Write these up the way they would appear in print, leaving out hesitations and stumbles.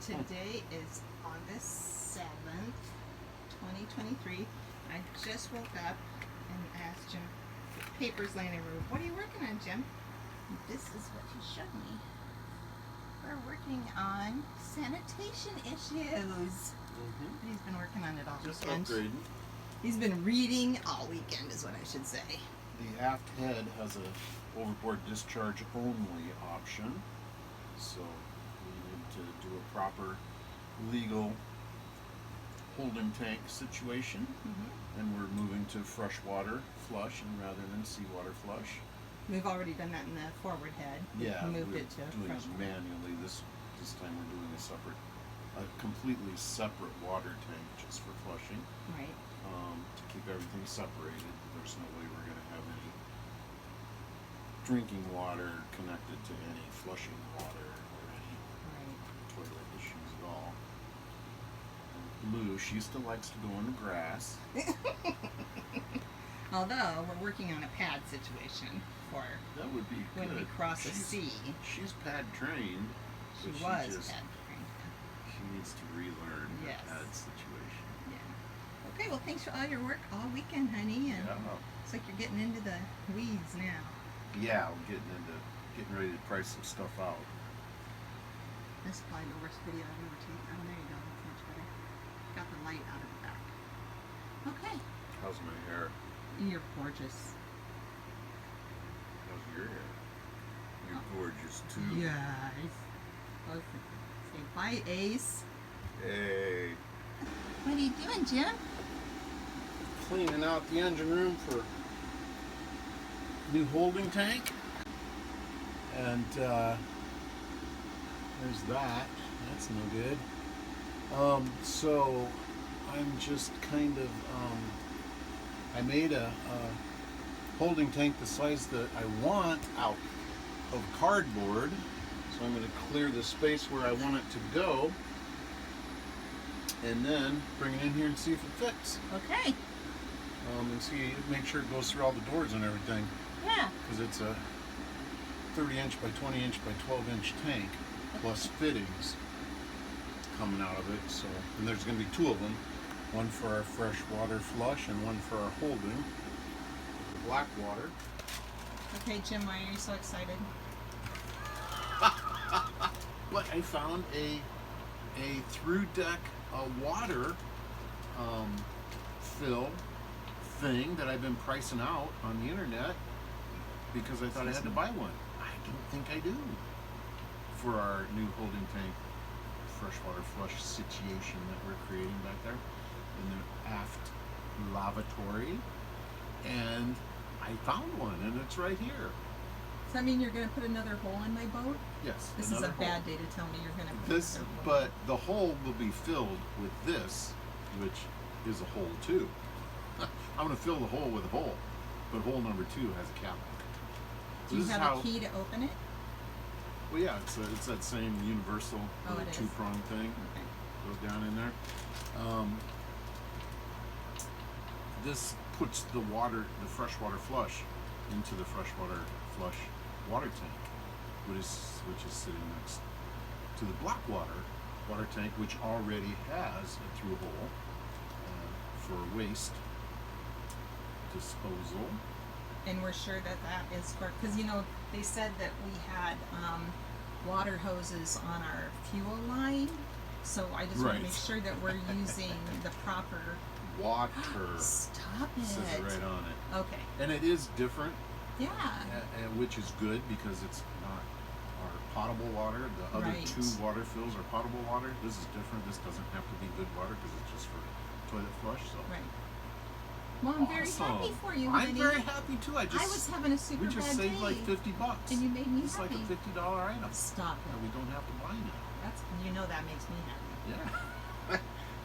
Today is August 7th, 2023. I just woke up and asked Jim, papers laying in the room. What are you working on, Jim? This is what he showed me. We're working on sanitation issues. He's been working on it all Just weekend. upgrading. He's been reading all weekend is what I should say. The aft head has a overboard discharge only option, so we need to do a proper legal holding tank situation, and we're moving to freshwater flush and rather than seawater flush. We've already done that in the forward head. Yeah, We moved we're it to doing front. this manually. This time we're doing a completely separate water tank just for flushing. Right. To keep everything separated. There's no way we're going to have any drinking water connected to any flushing water or any toilet issues at all. Lou, she still likes to go in the grass. Although we're working on a pad situation for That would be when good. we cross a sea. She's pad trained. She but was just, pad trained. She needs to relearn Yes. the pad situation. Yeah. Okay, well thanks for all your work all weekend, honey. And looks like you're getting into the weeds now. Yeah, I'm getting ready to price some stuff out. This is probably the worst video I've ever taken. Oh, there you go. That's much better. Got the light out of the back. Okay. How's my hair? You're gorgeous. How's your hair? You're gorgeous too. Yes. Say bye, Ace. Hey. What are you doing, Jim? Cleaning out the engine room for new holding tank. And there's that. That's no good. So I'm just kind of I made a holding tank the size that I want out of cardboard. So I'm going to clear the space where I want it to go, and then bring it in here and see if it fits. Okay. And see, make sure it goes through all the doors and everything. Yeah. Because it's a 30-inch by 20-inch by 12-inch tank, plus fittings coming out of it. So, and there's going to be two of them, one for our freshwater flush and one for our holding, the black water. Okay, Jim, why are you so excited? But I found a through deck water fill thing that I've been pricing out on the internet because I thought I had to buy one. I don't think I do for our new holding tank freshwater flush situation that we're creating back there in the aft lavatory, and I found one and it's right here. Does that mean you're going to put another hole in my boat? Yes. This is a another hole. bad day to tell me you're going to put This, another hole. but the hole will be filled with this, which is a hole too. I'm going to fill the hole with a hole, but hole number 2 has a cap. Do you have a key to open it? Well, yeah, it's that same universal it is. two-prong thing. Okay. Goes down in there. This puts the freshwater flush into the freshwater flush water tank, which is sitting next to the black water tank, which already has a through hole for waste disposal. And we're sure that that is for, because they said that we had water hoses on our fuel line, so I just want to make sure that we're using the proper water. Stop it. It says it right on it. Okay. And it is different. Yeah. Which is good because it's not our potable water. The other two water fills are potable water. This is different. This doesn't have to be good water because it's just for toilet flush. So. Right. Well, I'm very happy for you, honey. I'm very happy too. I was having a super bad day. We just saved like $50. And you made me it's happy. It's like a $50 item. Stop it. And we don't have to buy it. That makes me happy. Yeah.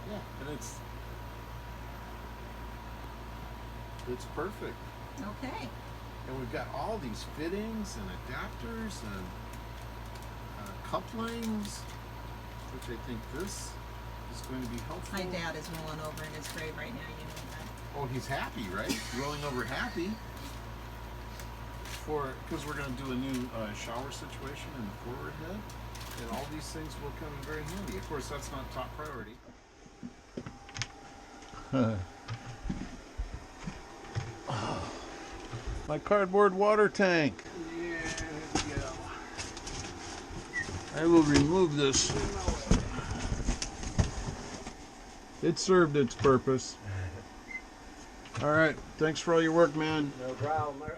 Yeah. And it's perfect. Okay. And we've got all these fittings and adapters and couplings, which I think this is going to be helpful. My dad is rolling over in his grave right now, you know that. Oh, he's happy, right? Rolling over happy. Because we're going to do a new shower situation in the forward head. And all these things will come in very handy. Of course, that's not top priority. My cardboard water tank. Yeah, there we go. I will remove this. It served its purpose. All right. Thanks for all your work, man. No problem.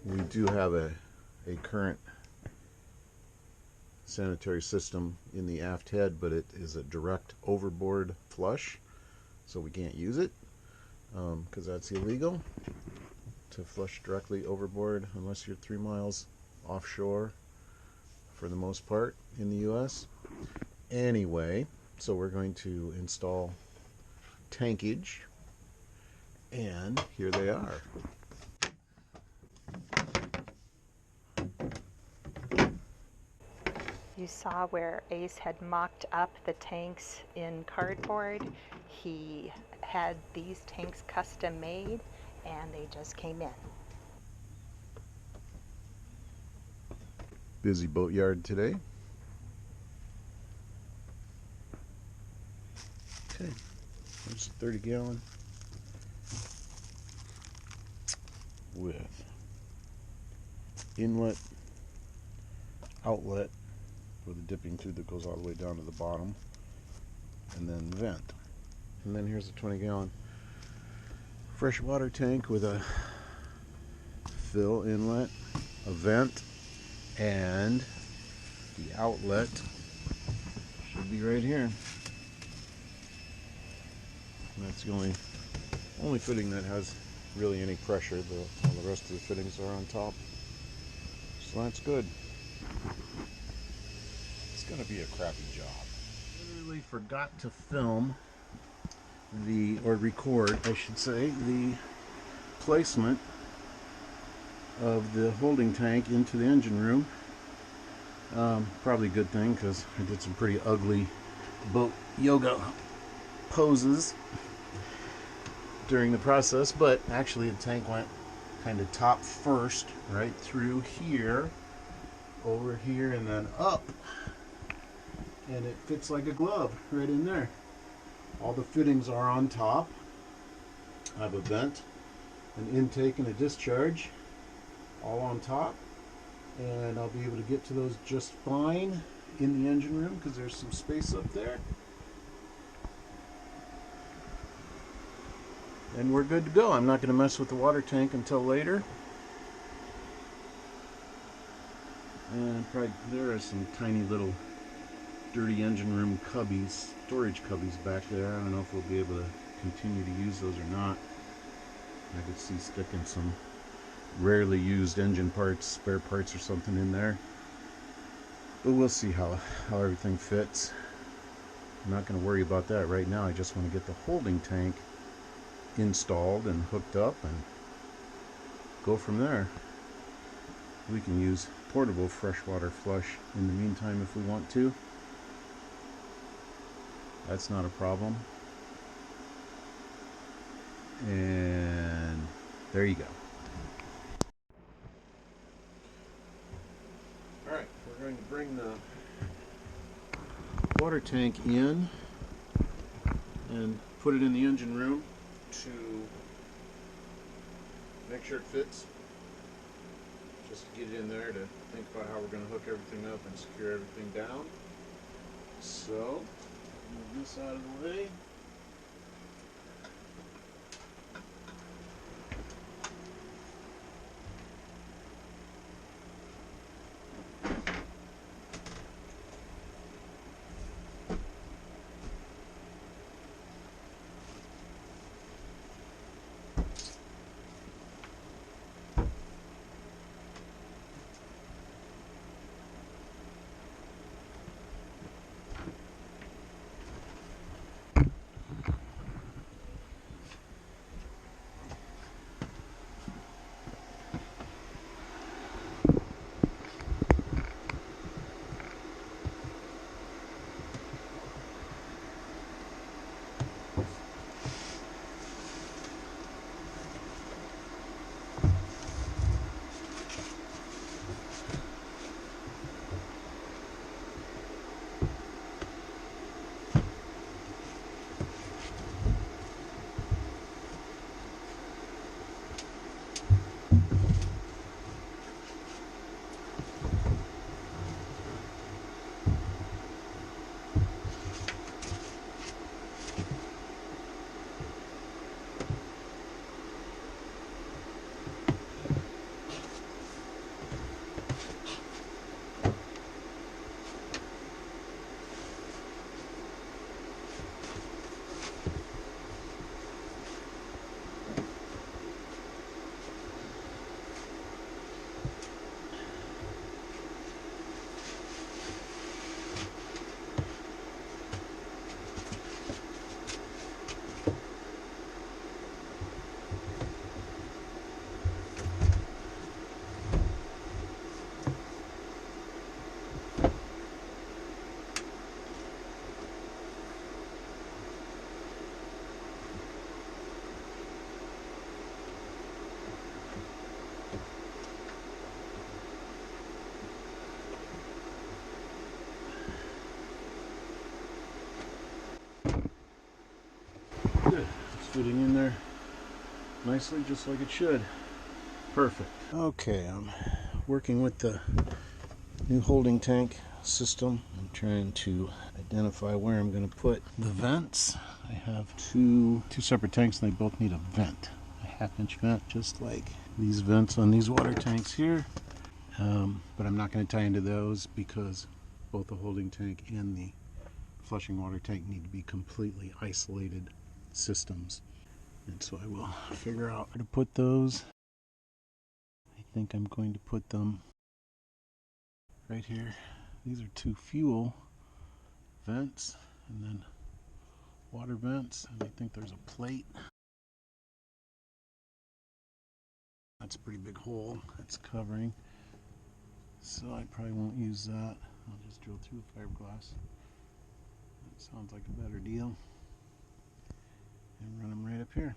We do have a current sanitary system in the aft head, but it is a direct overboard flush, so we can't use it because that's illegal to flush directly overboard unless you're 3 miles offshore for the most part in the US. Anyway, so we're going to install tankage, and here they are. You saw where Ace had mocked up the tanks in cardboard. He had these tanks custom made and they just came in. Busy boatyard today. Okay, there's a 30-gallon with inlet, outlet with a dipping tube that goes all the way down to the bottom, and then vent. And then here's a 20-gallon freshwater tank with a fill inlet, a vent, and the outlet should be right here. And that's the only fitting that has really any pressure. All the rest of the fittings are on top, so that's good. It's gonna be a crappy job. Literally forgot to film or record, I should say, the placement of the holding tank into the engine room. Probably a good thing because I did some pretty ugly boat yoga poses during the process, but actually the tank went kind of top first, right through here, over here, and then up, and it fits like a glove right in there. All the fittings are on top. I have a vent, an intake, and a discharge all on top, and I'll be able to get to those just fine in the engine room because there's some space up there. And we're good to go. I'm not going to mess with the water tank until later. And probably there are some tiny little dirty engine room cubbies, storage cubbies back there. I don't know if we'll be able to continue to use those or not. I could see sticking some rarely used engine parts, spare parts or something in there. But we'll see how everything fits. I'm not going to worry about that right now. I just want to get the holding tank installed and hooked up and go from there. We can use portable freshwater flush in the meantime if we want to. That's not a problem. And there you go. Alright, we're going to bring the water tank in and put it in the engine room to make sure it fits. Just to get it in there to think about how we're going to hook everything up and secure everything down. So, move this out of the way. fitting in there nicely, just like it should. Perfect. Okay, I'm working with the new holding tank system. I'm trying to identify where I'm going to put the vents. I have two separate tanks and they both need a vent. A half-inch vent, just like these vents on these water tanks here. But I'm not going to tie into those because both the holding tank and the flushing water tank need to be completely isolated systems. And so I will figure out where to put those. I think I'm going to put them right here. These are two fuel vents and then water vents. And I think there's a plate. That's a pretty big hole it's covering. So I probably won't use that. I'll just drill through the fiberglass. That sounds like a better deal. And run them right up here.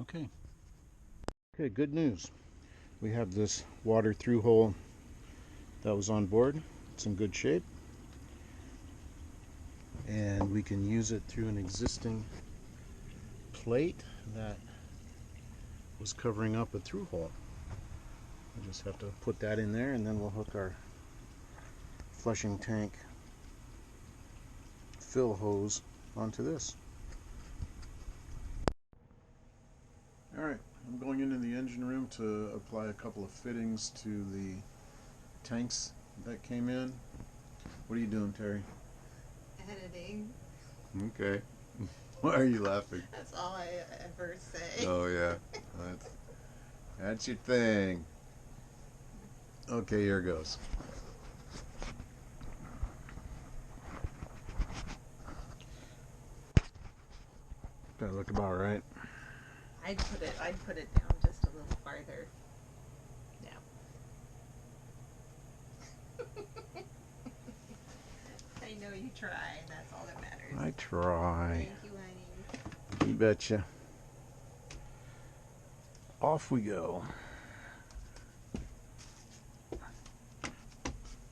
Okay. Okay, good news. We have this water through hole that was on board. It's in good shape. And we can use it through an existing plate that was covering up a through hole. I just have to put that in there and then we'll hook our flushing tank fill hose onto this. Alright, I'm going into the engine room to apply a couple of fittings to the tanks that came in. What are you doing, Terry? Editing. Okay. Why are you laughing? That's all I ever say. Oh yeah, that's your thing. Okay, here goes. That look about right. I'd put it down just a little farther. Yeah. I know you try, and that's all that matters. I try. Thank you, honey. You betcha. Off we go.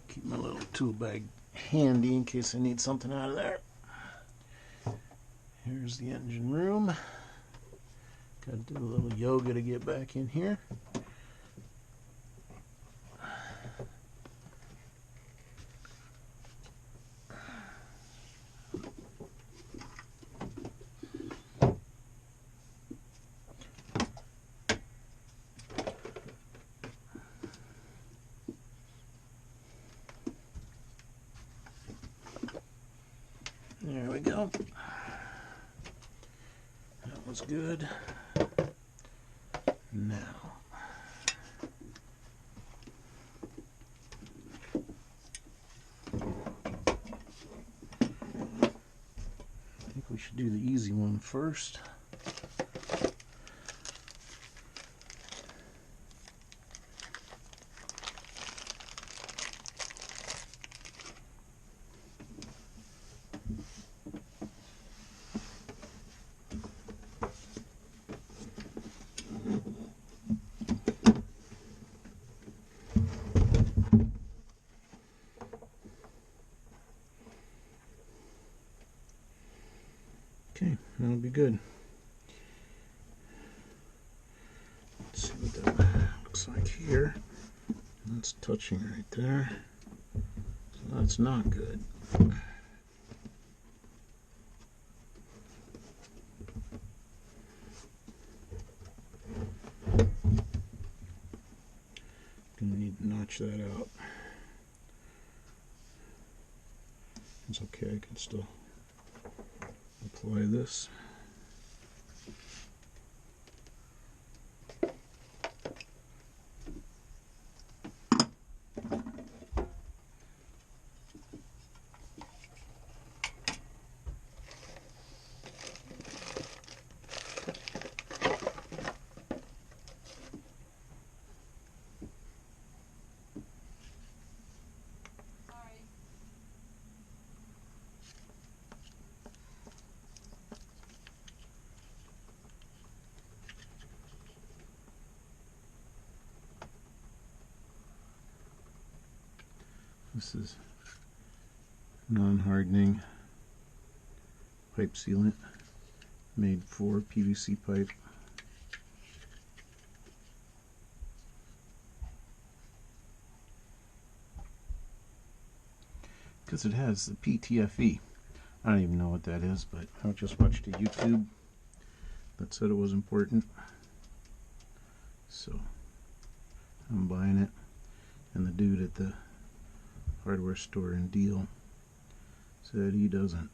Keep my little tool bag handy in case I need something out of there. Here's the engine room. Got to do a little yoga to get back in here. There we go. That was good. Now, I think we should do the easy one first. Okay, that'll be good. Let's see what that looks like here. That's touching right there. So that's not good. Gonna need to notch that out. It's okay, I can still apply this. This is non-hardening pipe sealant. made for PVC pipe. Because it has the PTFE. I don't even know what that is, but I just watched a YouTube that said it was important. So I'm buying it. And the dude at the hardware store in Deal said he doesn't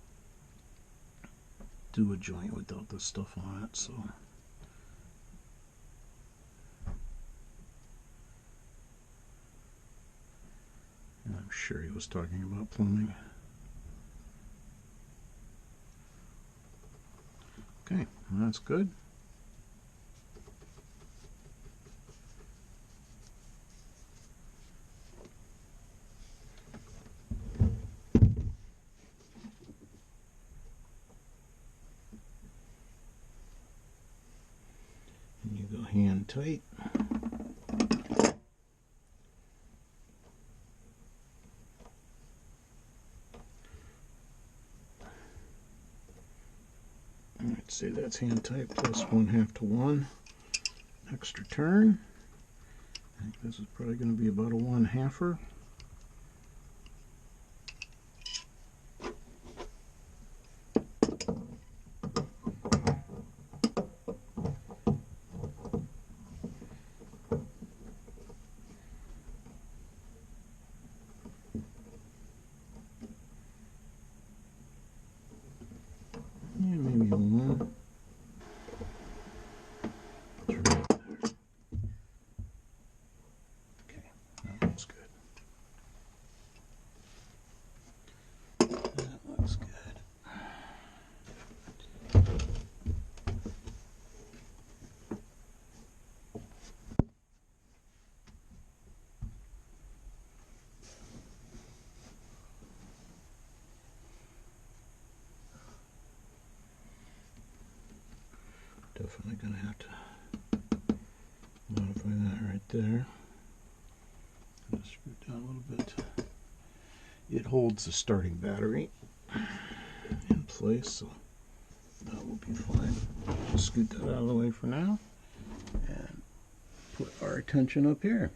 do a joint without this stuff on it, so and I'm sure he was talking about plumbing. Okay, well, that's good. And you go hand tight. I'd say that's hand tight plus 1/2 to 1 extra turn. I think this is probably going to be about a 1/2er. Yeah, maybe a 1. It's right there. Okay, that looks good. That looks good. Definitely going to have to modify that right there. Just screw it down a little bit. It holds the starting battery in place, so that will be fine. Scoot that out of the way for now and put our attention up here.